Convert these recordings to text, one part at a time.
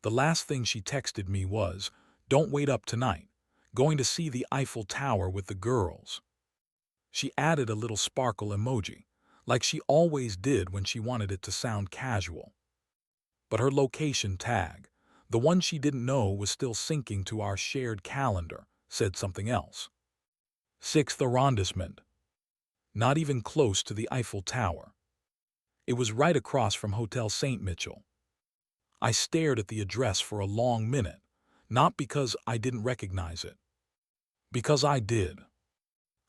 The last thing she texted me was, "Don't wait up tonight. Going to see the Eiffel Tower with the girls." She added a little sparkle emoji, like she always did when she wanted it to sound casual. But her location tag, the one she didn't know was still syncing to our shared calendar, said something else. 6th arrondissement. Not even close to the Eiffel Tower. It was right across from Hotel St. Mitchell. I stared at the address for a long minute, not because I didn't recognize it. Because I did.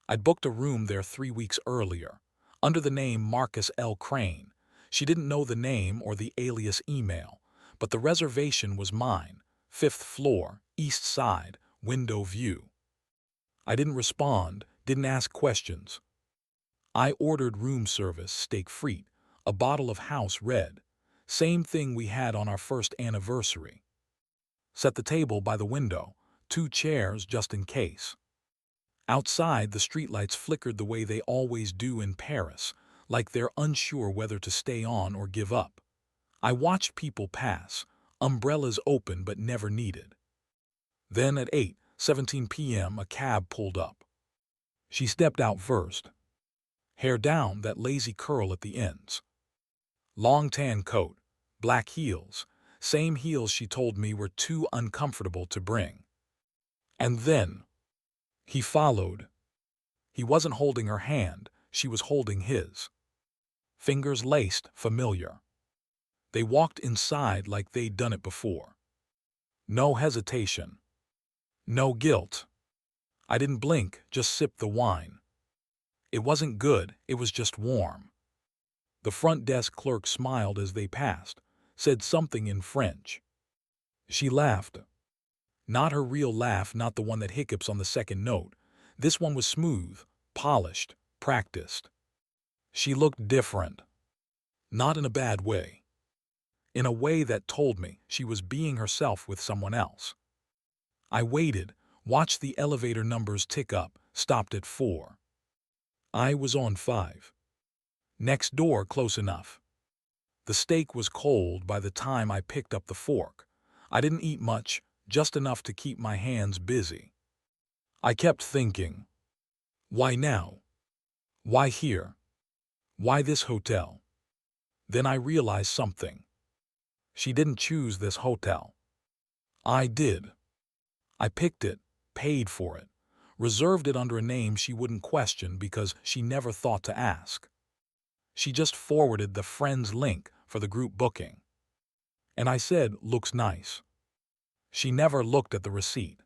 I'd booked a room there 3 weeks earlier, under the name Marcus L. Crane. She didn't know the name or the alias email, but the reservation was mine, 5th floor, east side, window view. I didn't respond, didn't ask questions. I ordered room service, steak frite, a bottle of house red, same thing we had on our first anniversary. Set the table by the window, 2 chairs just in case. Outside, the streetlights flickered the way they always do in Paris, like they're unsure whether to stay on or give up. I watched people pass, umbrellas open but never needed. Then at 8:17 p.m. a cab pulled up. She stepped out first. Hair down, that lazy curl at the ends. Long tan coat, black heels, same heels she told me were too uncomfortable to bring. And then he followed. He wasn't holding her hand, she was holding his. Fingers laced, familiar. They walked inside like they'd done it before. No hesitation. No guilt. I didn't blink, just sipped the wine. It wasn't good, it was just warm. The front desk clerk smiled as they passed, said something in French. She laughed. Not her real laugh, not the one that hiccups on the second note. This one was smooth, polished, practiced. She looked different. Not in a bad way. In a way that told me she was being herself with someone else. I waited, watched the elevator numbers tick up, stopped at 4. I was on 5. Next door, close enough. The steak was cold by the time I picked up the fork. I didn't eat much, just enough to keep my hands busy. I kept thinking, why now? Why here? Why this hotel? Then I realized something. She didn't choose this hotel. I did. I picked it, paid for it, reserved it under a name she wouldn't question because she never thought to ask. She just forwarded the friend's link for the group booking. And I said, "Looks nice." She never looked at the receipt.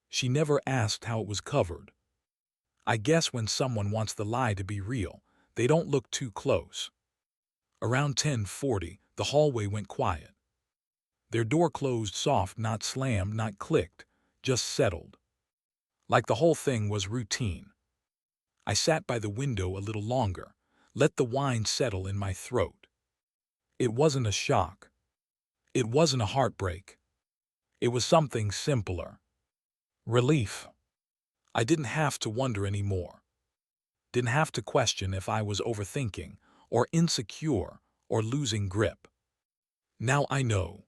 She never asked how it was covered. I guess when someone wants the lie to be real, they don't look too close. Around 10:40, the hallway went quiet. Their door closed soft, not slammed, not clicked, just settled. Like the whole thing was routine. I sat by the window a little longer, let the wine settle in my throat. It wasn't a shock. It wasn't a heartbreak. It was something simpler. Relief. I didn't have to wonder anymore. Didn't have to question if I was overthinking, or insecure, or losing grip. Now I know.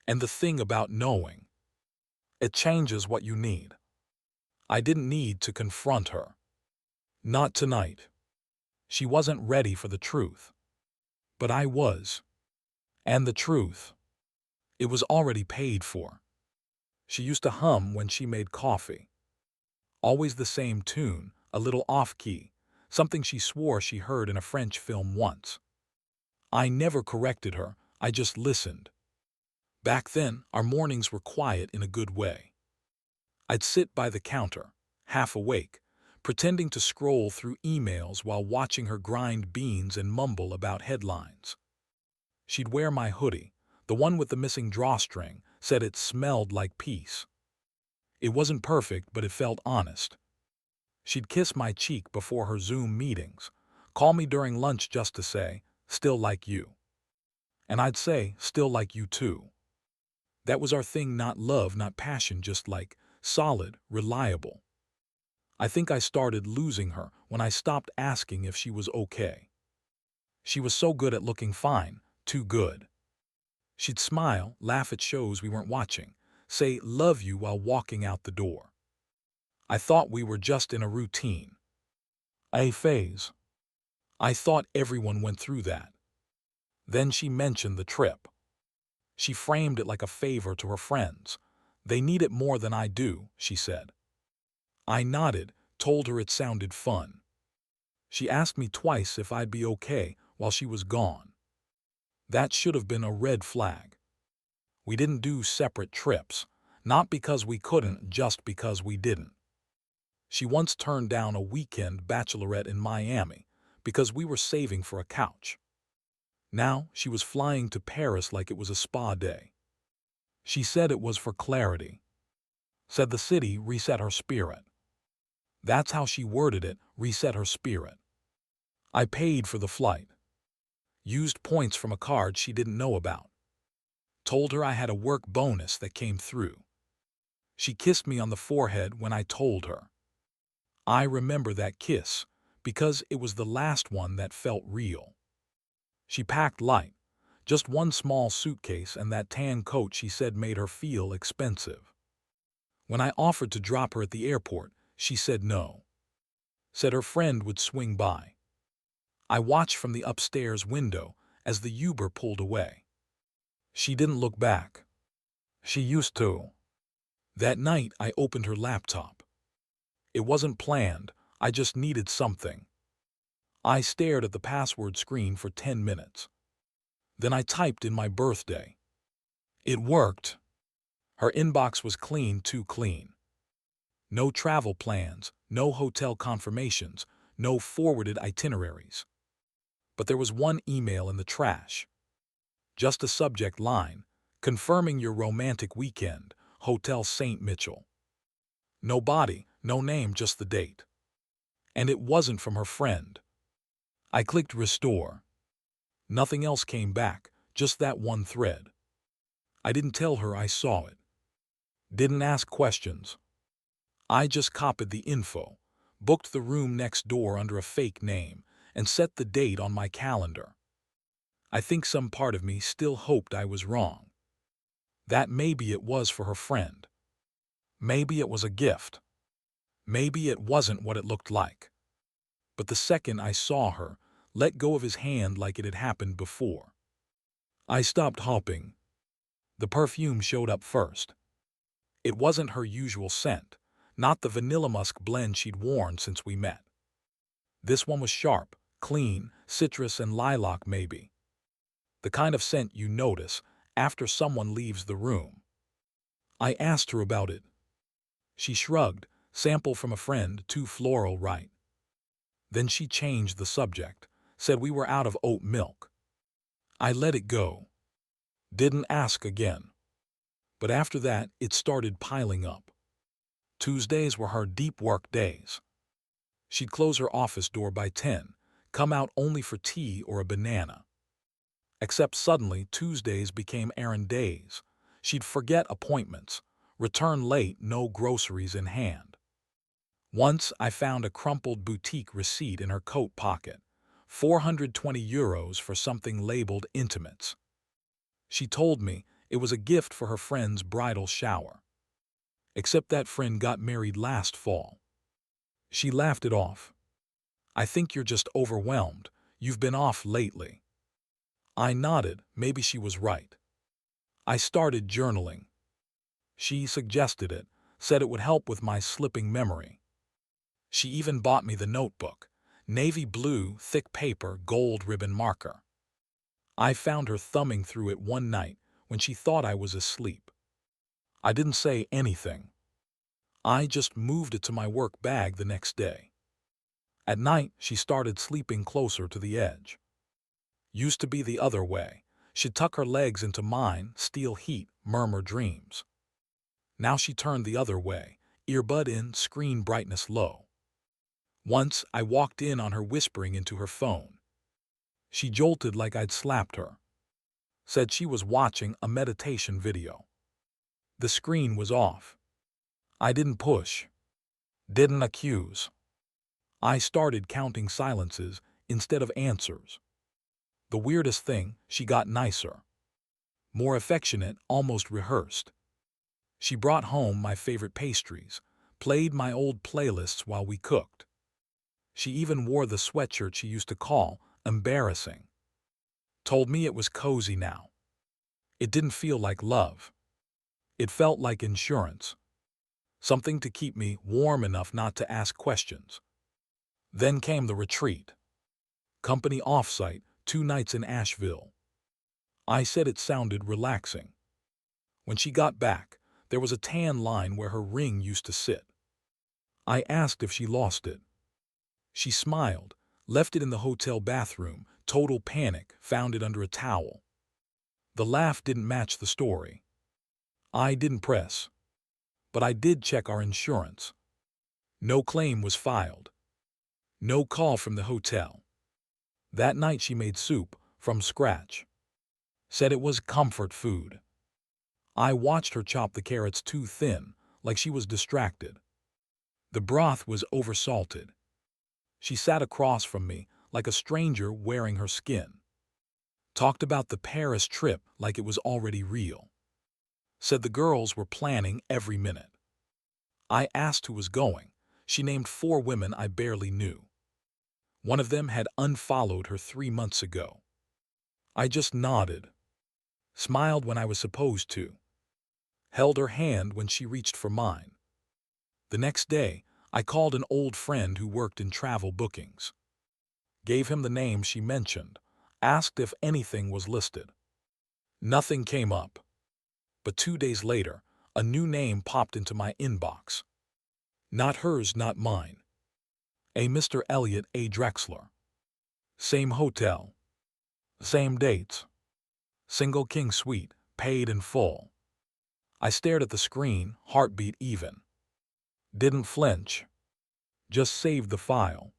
And the thing about knowing, it changes what you need. I didn't need to confront her. Not tonight. She wasn't ready for the truth. But I was. And the truth, it was already paid for. She used to hum when she made coffee. Always the same tune, a little off-key, something she swore she heard in a French film once. I never corrected her, I just listened. Back then, our mornings were quiet in a good way. I'd sit by the counter, half awake, pretending to scroll through emails while watching her grind beans and mumble about headlines. She'd wear my hoodie, the one with the missing drawstring, said it smelled like peace. It wasn't perfect, but it felt honest. She'd kiss my cheek before her Zoom meetings, call me during lunch just to say, "Still like you." And I'd say, "Still like you too." That was our thing, not love, not passion, just like solid, reliable. I think I started losing her when I stopped asking if she was okay. She was so good at looking fine, too good. She'd smile, laugh at shows we weren't watching, say love you while walking out the door. I thought we were just in a routine. A phase. I thought everyone went through that. Then she mentioned the trip. She framed it like a favor to her friends. They need it more than I do, she said. I nodded, told her it sounded fun. She asked me twice if I'd be okay while she was gone. That should have been a red flag. We didn't do separate trips, not because we couldn't, just because we didn't. She once turned down a weekend bachelorette in Miami because we were saving for a couch. Now she was flying to Paris like it was a spa day. She said it was for clarity. Said the city reset her spirit. That's how she worded it, reset her spirit. I paid for the flight. Used points from a card she didn't know about. Told her I had a work bonus that came through. She kissed me on the forehead when I told her. I remember that kiss because it was the last one that felt real. She packed light, just one small suitcase and that tan coat she said made her feel expensive. When I offered to drop her at the airport, she said no. Said her friend would swing by. I watched from the upstairs window as the Uber pulled away. She didn't look back. She used to. That night, I opened her laptop. It wasn't planned, I just needed something. I stared at the password screen for 10 minutes. Then I typed in my birthday. It worked. Her inbox was clean, too clean. No travel plans, no hotel confirmations, no forwarded itineraries. But there was one email in the trash. Just a subject line, confirming your romantic weekend, Hotel St. Mitchell. No body, no name, just the date. And it wasn't from her friend. I clicked restore. Nothing else came back, just that one thread. I didn't tell her I saw it. Didn't ask questions. I just copied the info, booked the room next door under a fake name, and set the date on my calendar. I think some part of me still hoped I was wrong. That maybe it was for her friend. Maybe it was a gift. Maybe it wasn't what it looked like. But the second I saw her, let go of his hand like it had happened before. I stopped hoping. The perfume showed up first. It wasn't her usual scent, not the vanilla musk blend she'd worn since we met. This one was sharp, clean, citrus and lilac maybe. The kind of scent you notice after someone leaves the room. I asked her about it. She shrugged, sample from a friend, too floral, right? Then she changed the subject, said we were out of oat milk. I let it go. Didn't ask again. But after that, it started piling up. Tuesdays were her deep work days. She'd close her office door by 10, come out only for tea or a banana. Except suddenly, Tuesdays became errand days. She'd forget appointments, return late, no groceries in hand. Once I found a crumpled boutique receipt in her coat pocket, €420 for something labeled intimates. She told me it was a gift for her friend's bridal shower. Except that friend got married last fall. She laughed it off. I think you're just overwhelmed. You've been off lately. I nodded, maybe she was right. I started journaling. She suggested it, said it would help with my slipping memory. She even bought me the notebook, navy blue, thick paper, gold ribbon marker. I found her thumbing through it one night when she thought I was asleep. I didn't say anything. I just moved it to my work bag the next day. At night, she started sleeping closer to the edge. Used to be the other way. She'd tuck her legs into mine, steal heat, murmur dreams. Now she turned the other way, earbud in, screen brightness low. Once I walked in on her whispering into her phone. She jolted like I'd slapped her. Said she was watching a meditation video. The screen was off. I didn't push. Didn't accuse. I started counting silences instead of answers. The weirdest thing, she got nicer. more affectionate, almost rehearsed. She brought home my favorite pastries, played my old playlists while we cooked. She even wore the sweatshirt she used to call embarrassing. Told me it was cozy now. It didn't feel like love. It felt like insurance. Something to keep me warm enough not to ask questions. Then came the retreat. Company offsite, 2 nights in Asheville. I said it sounded relaxing. When she got back, there was a tan line where her ring used to sit. I asked if she lost it. She smiled, left it in the hotel bathroom, total panic, found it under a towel. The laugh didn't match the story. I didn't press. But I did check our insurance. No claim was filed. No call from the hotel. That night she made soup, from scratch. Said it was comfort food. I watched her chop the carrots too thin, like she was distracted. The broth was oversalted. She sat across from me, like a stranger wearing her skin. Talked about the Paris trip like it was already real. Said the girls were planning every minute. I asked who was going. She named 4 women I barely knew. One of them had unfollowed her 3 months ago. I just nodded. Smiled when I was supposed to. Held her hand when she reached for mine. The next day, I called an old friend who worked in travel bookings. Gave him the name she mentioned. Asked if anything was listed. Nothing came up. But 2 days later, a new name popped into my inbox. Not hers, not mine. A Mr. Elliot A. Drexler. Same hotel. Same dates. Single king suite, paid in full. I stared at the screen, heartbeat even. Didn't flinch. Just saved the file.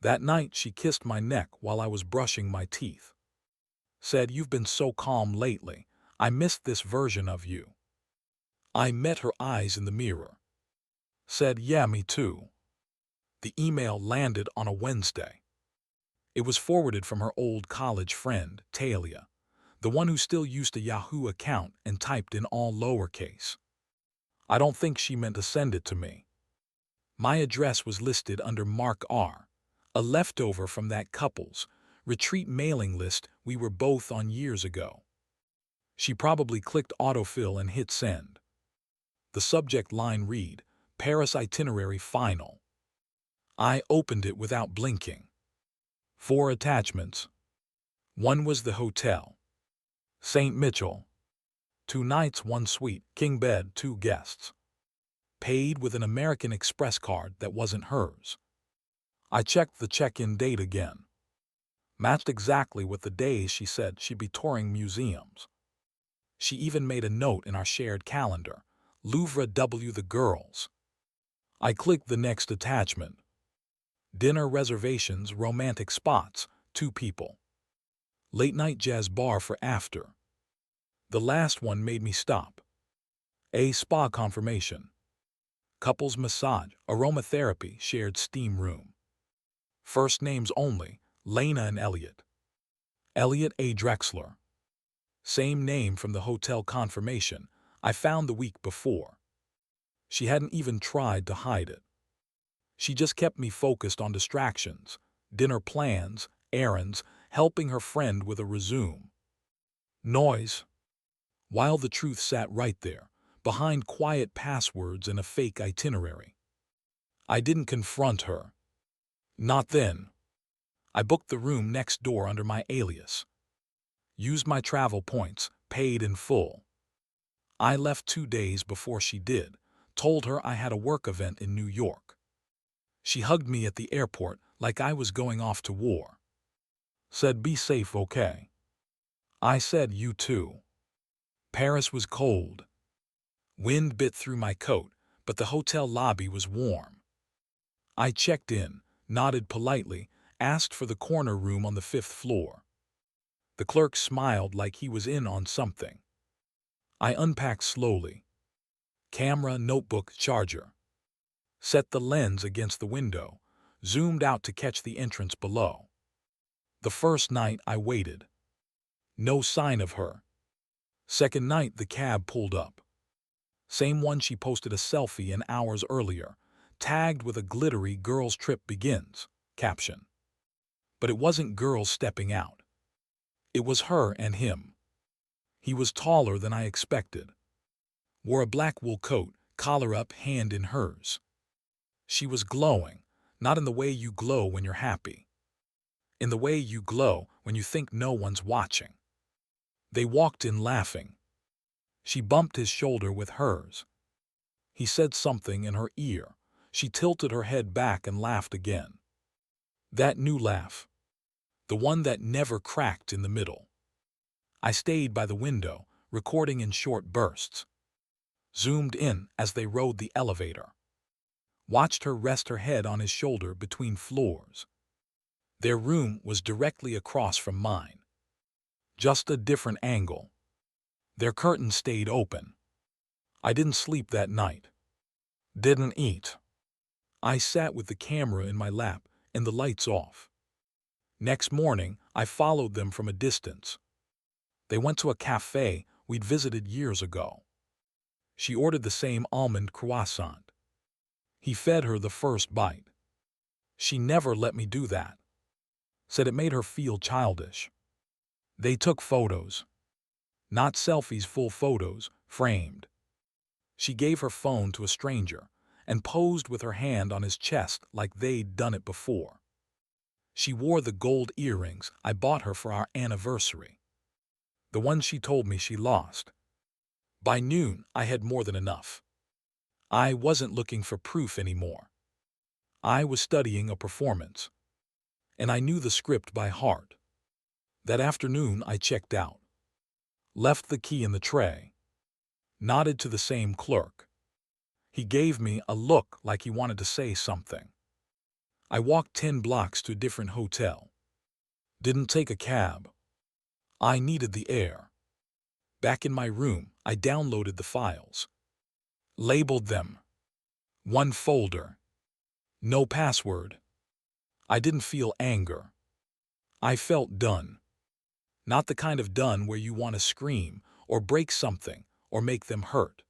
That night she kissed my neck while I was brushing my teeth. Said, "You've been so calm lately. I missed this version of you." I met her eyes in the mirror. Said, "Yeah, me too." The email landed on a Wednesday. It was forwarded from her old college friend, Talia, the one who still used a Yahoo account and typed in all lowercase. I don't think she meant to send it to me. My address was listed under Mark R., a leftover from that couple's retreat mailing list we were both on years ago. She probably clicked autofill and hit send. The subject line read, "Paris itinerary final." I opened it without blinking. 4 attachments. One was the hotel. St. Mitchell. 2 nights, 1 suite, king bed, 2 guests. Paid with an American Express card that wasn't hers. I checked the check-in date again. Matched exactly with the days she said she'd be touring museums. She even made a note in our shared calendar, Louvre W. the girls. I clicked the next attachment. Dinner reservations, romantic spots, 2 people. Late-night jazz bar for after. The last one made me stop. A spa confirmation. Couples massage, aromatherapy, shared steam room. First names only, Lena and Elliot. Elliot A. Drexler. Same name from the hotel confirmation I found the week before. She hadn't even tried to hide it. She just kept me focused on distractions, dinner plans, errands, helping her friend with a resume. Noise. While the truth sat right there, behind quiet passwords and a fake itinerary. I didn't confront her. Not then. I booked the room next door under my alias. Used my travel points, paid in full. I left 2 days before she did, told her I had a work event in New York. She hugged me at the airport like I was going off to war. Said, "Be safe, okay?" I said, "You too." Paris was cold. Wind bit through my coat, but the hotel lobby was warm. I checked in, nodded politely, asked for the corner room on the 5th floor. The clerk smiled like he was in on something. I unpacked slowly. Camera, notebook, charger. Set the lens against the window, zoomed out to catch the entrance below. The first night I waited. No sign of her. Second night, the cab pulled up. Same one she posted a selfie in hours earlier, tagged with a glittery "Girls Trip Begins" caption. But it wasn't girls stepping out. It was her and him. He was taller than I expected. Wore a black wool coat, collar up, hand in hers. She was glowing, not in the way you glow when you're happy. In the way you glow when you think no one's watching. They walked in laughing. She bumped his shoulder with hers. He said something in her ear. She tilted her head back and laughed again. That new laugh. The one that never cracked in the middle. I stayed by the window, recording in short bursts. Zoomed in as they rode the elevator. Watched her rest her head on his shoulder between floors. Their room was directly across from mine. Just a different angle. Their curtains stayed open. I didn't sleep that night. Didn't eat. I sat with the camera in my lap and the lights off. Next morning, I followed them from a distance. They went to a cafe we'd visited years ago. She ordered the same almond croissant. He fed her the first bite. She never let me do that. Said it made her feel childish. They took photos. Not selfies, full photos, framed. She gave her phone to a stranger and posed with her hand on his chest like they'd done it before. She wore the gold earrings I bought her for our anniversary. The ones she told me she lost. By noon, I had more than enough. I wasn't looking for proof anymore. I was studying a performance. And I knew the script by heart. That afternoon, I checked out. Left the key in the tray. Nodded to the same clerk. He gave me a look like he wanted to say something. I walked 10 blocks to a different hotel. Didn't take a cab. I needed the air. Back in my room, I downloaded the files. Labeled them. One folder. No password. I didn't feel anger. I felt done. Not the kind of done where you want to scream or break something or make them hurt.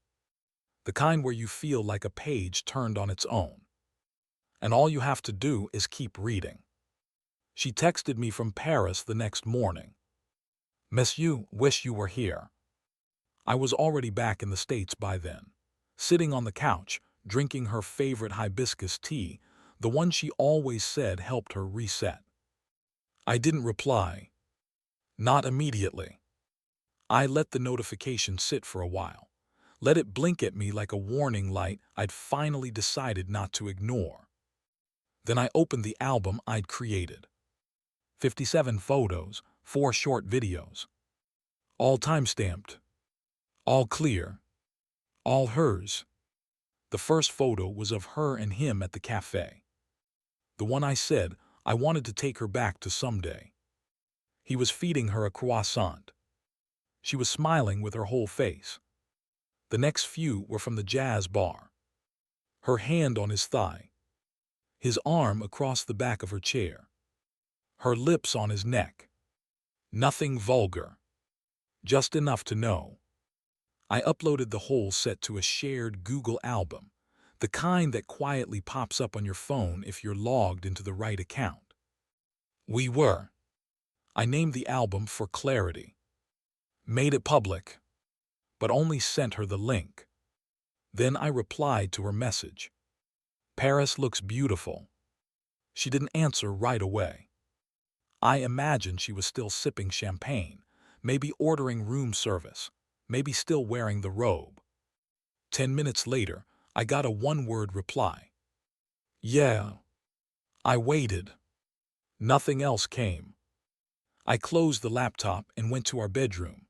The kind where you feel like a page turned on its own. And all you have to do is keep reading. She texted me from Paris the next morning. "Miss you, wish you were here." I was already back in the States by then, sitting on the couch, drinking her favorite hibiscus tea, the one she always said helped her reset. I didn't reply. Not immediately. I let the notification sit for a while. Let it blink at me like a warning light I'd finally decided not to ignore. Then I opened the album I'd created. 57 photos, 4 short videos. All time-stamped. All clear. All hers. The first photo was of her and him at the cafe. The one I said I wanted to take her back to someday. He was feeding her a croissant. She was smiling with her whole face. The next few were from the jazz bar. Her hand on his thigh. His arm across the back of her chair. Her lips on his neck. Nothing vulgar. Just enough to know. I uploaded the whole set to a shared Google album, the kind that quietly pops up on your phone if you're logged into the right account. We were. I named the album for clarity. Made it public, but only sent her the link. Then I replied to her message. "Paris looks beautiful." She didn't answer right away. I imagined she was still sipping champagne, maybe ordering room service, maybe still wearing the robe. 10 minutes later, I got a one-word reply. "Yeah." I waited. Nothing else came. I closed the laptop and went to our bedroom.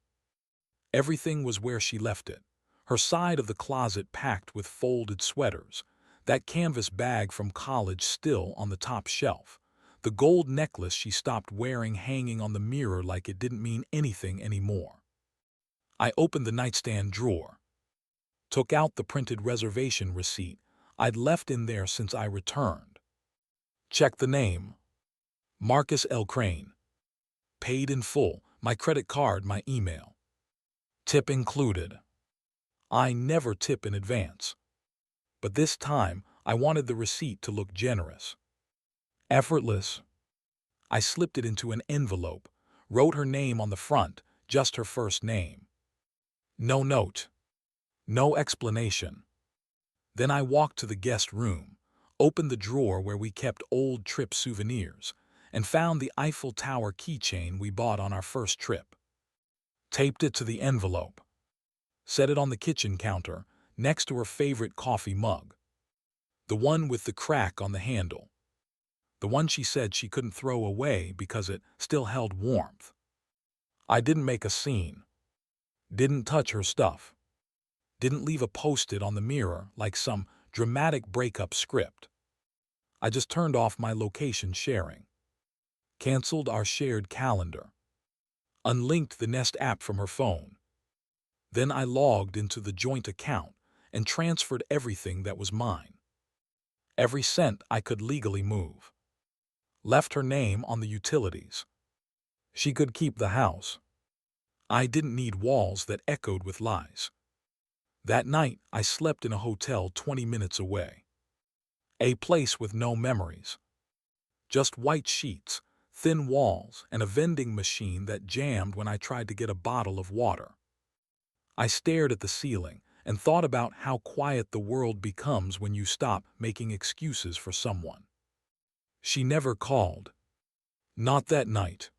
Everything was where she left it, her side of the closet packed with folded sweaters, that canvas bag from college still on the top shelf, the gold necklace she stopped wearing hanging on the mirror like it didn't mean anything anymore. I opened the nightstand drawer. Took out the printed reservation receipt I'd left in there since I returned. Checked the name. Marcus L. Crane. Paid in full, my credit card, my email. Tip included. I never tip in advance. But this time, I wanted the receipt to look generous. Effortless. I slipped it into an envelope, wrote her name on the front, just her first name. No note. No explanation. Then I walked to the guest room, opened the drawer where we kept old trip souvenirs, and found the Eiffel Tower keychain we bought on our first trip. Taped it to the envelope. Set it on the kitchen counter, next to her favorite coffee mug. The one with the crack on the handle. The one she said she couldn't throw away because it still held warmth. I didn't make a scene. Didn't touch her stuff. Didn't leave a post-it on the mirror like some dramatic breakup script. I just turned off my location sharing. Canceled our shared calendar. Unlinked the Nest app from her phone. Then I logged into the joint account and transferred everything that was mine. Every cent I could legally move. Left her name on the utilities. She could keep the house. I didn't need walls that echoed with lies. That night, I slept in a hotel 20 minutes away. A place with no memories. Just white sheets, thin walls, and a vending machine that jammed when I tried to get a bottle of water. I stared at the ceiling and thought about how quiet the world becomes when you stop making excuses for someone. She never called. Not that night.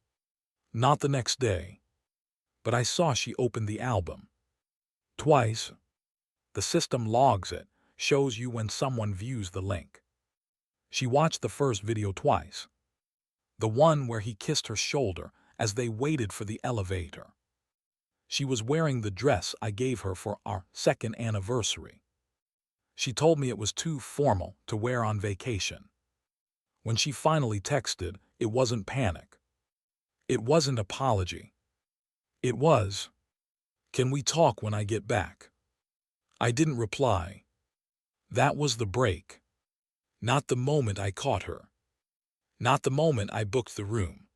Not the next day. But I saw she opened the album. Twice. The system logs it, shows you when someone views the link. She watched the first video twice. The one where he kissed her shoulder as they waited for the elevator. She was wearing the dress I gave her for our second anniversary. She told me it was too formal to wear on vacation. When she finally texted, it wasn't panic. It wasn't apology. It was, "Can we talk when I get back?" I didn't reply. That was the break. Not the moment I caught her. Not the moment I booked the room.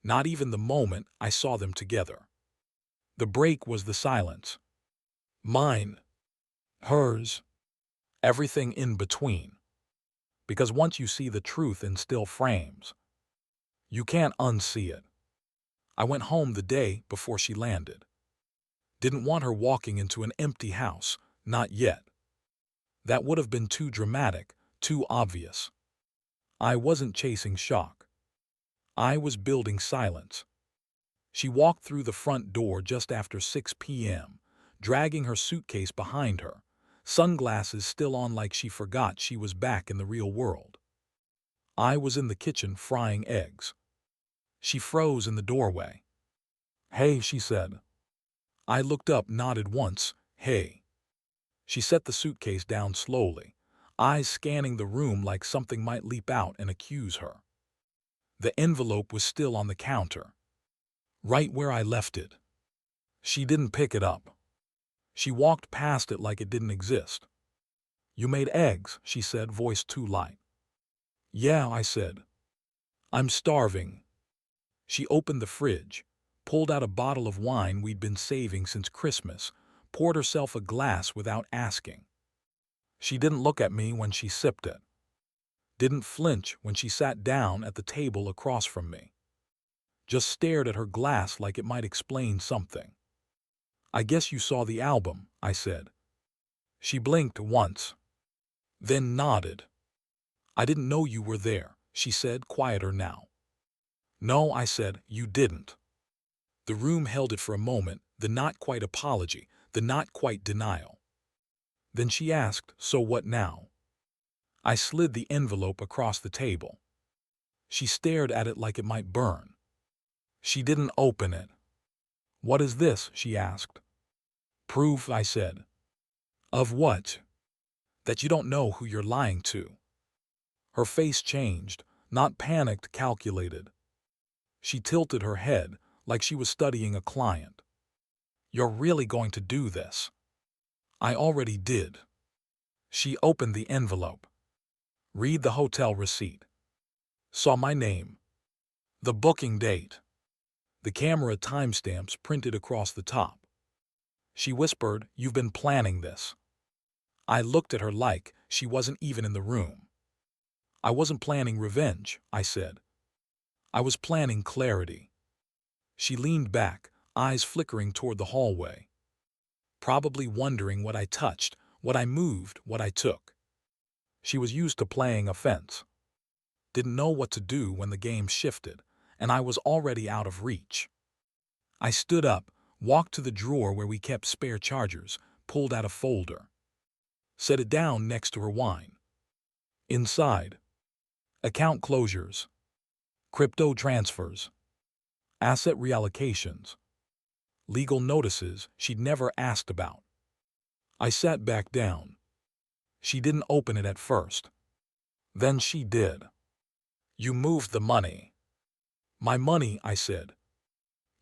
Not even the moment I saw them together. The break was the silence. Mine. Hers. Everything in between. Because once you see the truth in still frames, you can't unsee it. I went home the day before she landed. Didn't want her walking into an empty house, not yet. That would have been too dramatic, too obvious. I wasn't chasing shock. I was building silence. She walked through the front door just after 6 p.m., dragging her suitcase behind her, sunglasses still on like she forgot she was back in the real world. I was in the kitchen frying eggs. She froze in the doorway. "Hey," she said. I looked up, nodded once. "Hey." She set the suitcase down slowly, eyes scanning the room like something might leap out and accuse her. The envelope was still on the counter, right where I left it. She didn't pick it up. She walked past it like it didn't exist. "You made eggs," she said, voice too light. "Yeah," I said. "I'm starving." She opened the fridge, pulled out a bottle of wine we'd been saving since Christmas, poured herself a glass without asking. She didn't look at me when she sipped it. Didn't flinch when she sat down at the table across from me. Just stared at her glass like it might explain something. "I guess you saw the album," I said. She blinked once, then nodded. "I didn't know you were there," she said, quieter now. "No," I said, "you didn't." The room held it for a moment, the not quite apology, the not quite denial. Then she asked, "So what now?" I slid the envelope across the table. She stared at it like it might burn. She didn't open it. "What is this?" she asked. "Proof," I said. "Of what?" "That you don't know who you're lying to." Her face changed, not panicked, calculated. She tilted her head like she was studying a client. "You're really going to do this?" "I already did." She opened the envelope. Read the hotel receipt. Saw my name. The booking date. The camera timestamps printed across the top. She whispered, "You've been planning this." I looked at her like she wasn't even in the room. "I wasn't planning revenge," I said. "I was planning clarity." She leaned back, eyes flickering toward the hallway, probably wondering what I touched, what I moved, what I took. She was used to playing offense, didn't know what to do when the game shifted, and I was already out of reach. I stood up, walked to the drawer where we kept spare chargers, pulled out a folder, set it down next to her wine. Inside, account closures, crypto transfers, asset reallocations, legal notices she'd never asked about. I sat back down. She didn't open it at first. Then she did. "You moved the money." "My money," I said.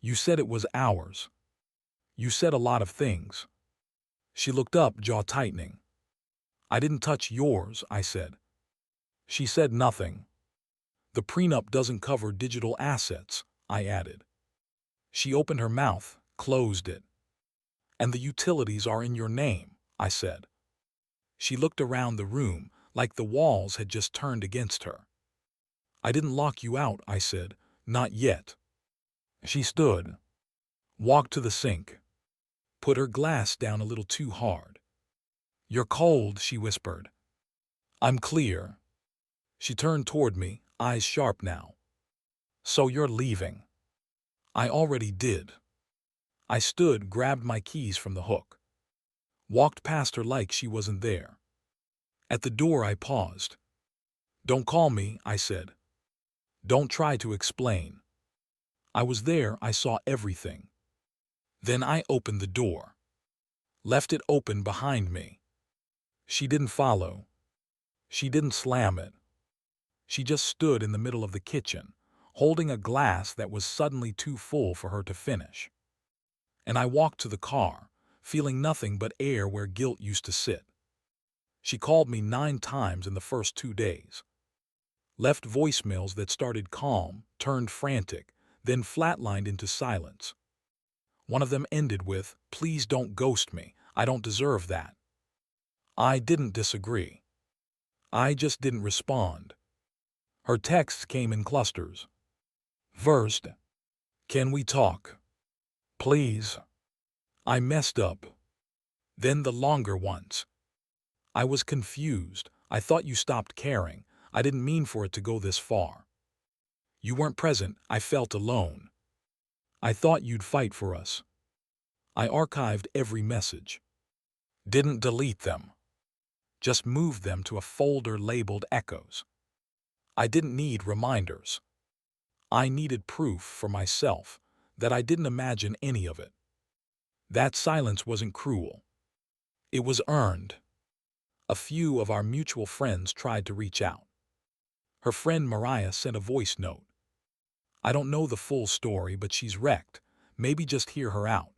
"You said it was ours. You said a lot of things." She looked up, jaw tightening. "I didn't touch yours," I said. She said nothing. "The prenup doesn't cover digital assets," I added. She opened her mouth, closed it. "And the utilities are in your name," I said. She looked around the room like the walls had just turned against her. "I didn't lock you out," I said. "Not yet." She stood, walked to the sink, put her glass down a little too hard. "You're cold," she whispered. "I'm clear." She turned toward me, eyes sharp now. "So you're leaving." "I already did." I stood, grabbed my keys from the hook, walked past her like she wasn't there. At the door I paused. "Don't call me," I said. "Don't try to explain." I was there, I saw everything. Then I opened the door, left it open behind me. She didn't follow. She didn't slam it. She just stood in the middle of the kitchen, holding a glass that was suddenly too full for her to finish. And I walked to the car, feeling nothing but air where guilt used to sit. She called me 9 times in the first 2 days. Left voicemails that started calm, turned frantic, then flatlined into silence. One of them ended with, "Please don't ghost me, I don't deserve that." I didn't disagree. I just didn't respond. Her texts came in clusters. First, "Can we talk? Please. I messed up." Then the longer ones. "I was confused. I thought you stopped caring. I didn't mean for it to go this far. You weren't present. I felt alone. I thought you'd fight for us." I archived every message. Didn't delete them. Just moved them to a folder labeled Echoes. I didn't need reminders. I needed proof for myself that I didn't imagine any of it. That silence wasn't cruel. It was earned. A few of our mutual friends tried to reach out. Her friend Mariah sent a voice note. "I don't know the full story, but she's wrecked. Maybe just hear her out."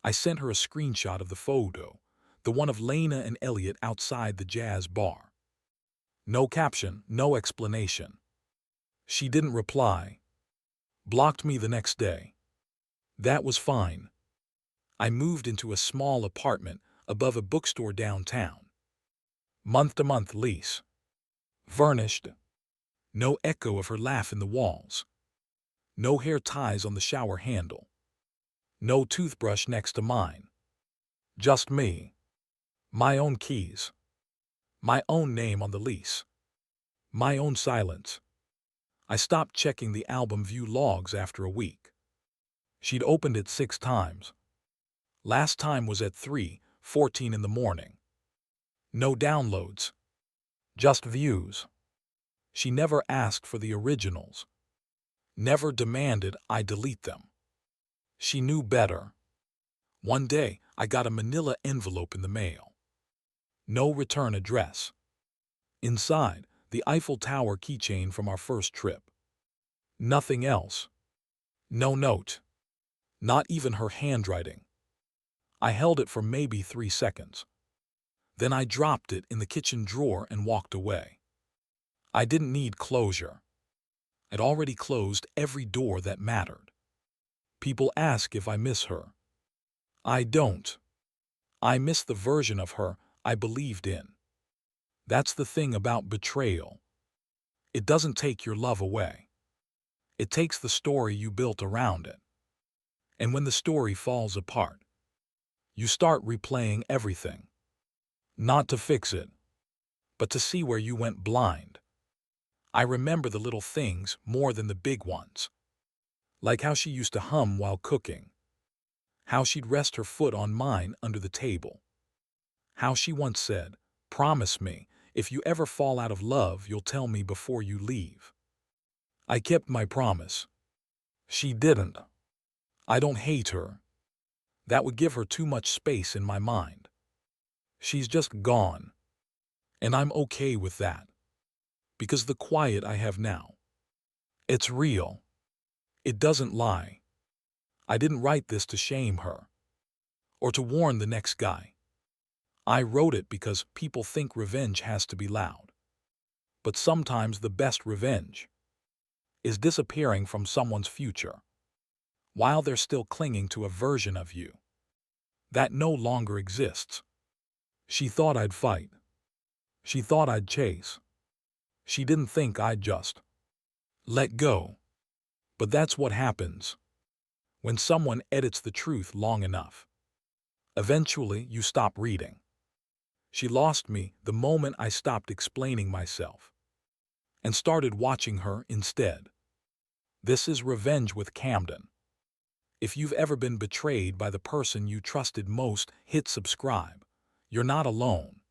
I sent her a screenshot of the photo, the one of Lena and Elliot outside the jazz bar. No caption, no explanation. She didn't reply. Blocked me the next day. That was fine. I moved into a small apartment above a bookstore downtown. Month-to-month lease. Furnished. No echo of her laugh in the walls. No hair ties on the shower handle. No toothbrush next to mine. Just me. My own keys. My own name on the lease. My own silence. I stopped checking the album view logs after a week. She'd opened it 6 times. Last time was at 3:14 in the morning. No downloads. Just views. She never asked for the originals. Never demanded I delete them. She knew better. One day, I got a manila envelope in the mail. No return address. Inside, the Eiffel Tower keychain from our first trip. Nothing else. No note. Not even her handwriting. I held it for maybe 3 seconds. Then I dropped it in the kitchen drawer and walked away. I didn't need closure. I'd already closed every door that mattered. People ask if I miss her. I don't. I miss the version of her I believed in. That's the thing about betrayal. It doesn't take your love away. It takes the story you built around it. And when the story falls apart, you start replaying everything. Not to fix it, but to see where you went blind. I remember the little things more than the big ones. Like how she used to hum while cooking. How she'd rest her foot on mine under the table. How she once said, "Promise me, if you ever fall out of love, you'll tell me before you leave." I kept my promise. She didn't. I don't hate her. That would give her too much space in my mind. She's just gone. And I'm okay with that. Because the quiet I have now, it's real. It doesn't lie. I didn't write this to shame her. Or to warn the next guy. I wrote it because people think revenge has to be loud. But sometimes the best revenge is disappearing from someone's future while they're still clinging to a version of you that no longer exists. She thought I'd fight. She thought I'd chase. She didn't think I'd just let go. But that's what happens when someone edits the truth long enough. Eventually, you stop reading. She lost me the moment I stopped explaining myself and started watching her instead. This is Revenge with Camden. If you've ever been betrayed by the person you trusted most, hit subscribe. You're not alone.